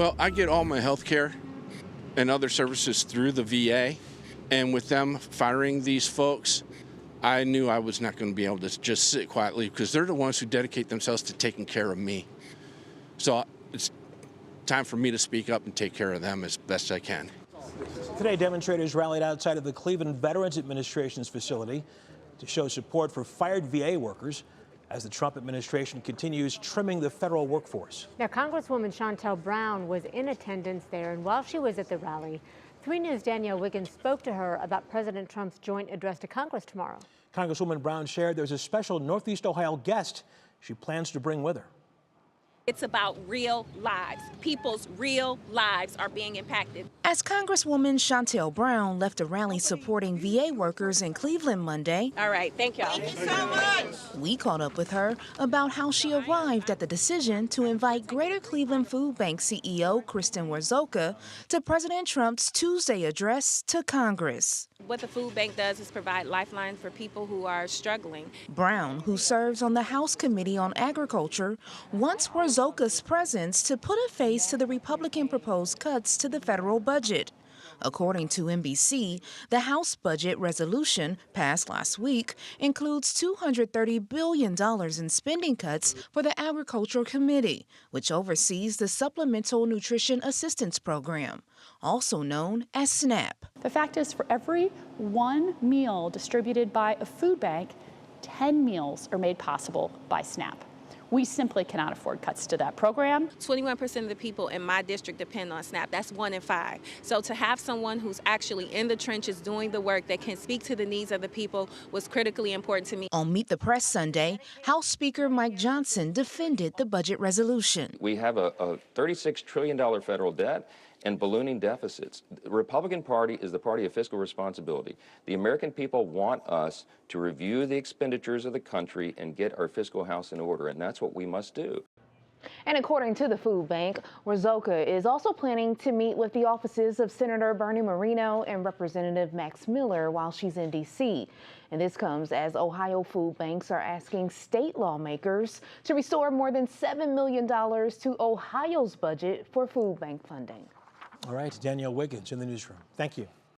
Well, I get all my health care and other services through the VA, and with them firing these folks, I knew I was not going to be able to just sit quietly because they're the ones who dedicate themselves to taking care of me. So it's time for me to speak up and take care of them as best I can. Today, demonstrators rallied outside of the Cleveland Veterans Administration's facility to show support for fired VA workers as the Trump administration continues trimming the federal workforce. Now, Congresswoman Shontel Brown was in attendance there, and while she was at the rally, 3 News' Danielle Wiggins spoke to her about President Trump's joint address to Congress tomorrow. Congresswoman Brown shared there's a special Northeast Ohio guest she plans to bring with her. It's about real lives. People's real lives are being impacted. As Congresswoman Shontel Brown left a rally supporting VA workers in Cleveland Monday. All right, thank y'all. Thank you so much. We caught up with her about how she arrived at the decision to invite Greater Cleveland Food Bank CEO Kristin Warzocha to President Trump's Tuesday address to Congress. What the food bank does is provide lifelines for people who are struggling. Brown, who serves on the House Committee on Agriculture, wants Warzocha's presence to put a face to the Republican proposed cuts to the federal budget. According to NBC, the House budget resolution passed last week includes $230 billion in spending cuts for the Agricultural Committee, which oversees the Supplemental Nutrition Assistance Program, also known as SNAP. The fact is, for every one meal distributed by a food bank, 10 meals are made possible by SNAP. We simply cannot afford cuts to that program. 21% of the people in my district depend on SNAP. That's 1 in 5. So to have someone who's actually in the trenches doing the work that can speak to the needs of the people was critically important to me. On Meet the Press Sunday, House Speaker Mike Johnson defended the budget resolution. We have a $36 trillion federal debt and ballooning deficits. The Republican Party is the party of fiscal responsibility. The American people want us to review the expenditures of the country and get our fiscal house in order, and that's what we must do. And according to the food bank, Warzocha is also planning to meet with the offices of Senator Bernie Moreno and Representative Max Miller while she's in D.C. And this comes as Ohio food banks are asking state lawmakers to restore more than $7 million to Ohio's budget for food bank funding. All right, Danielle Wiggins in the newsroom. Thank you.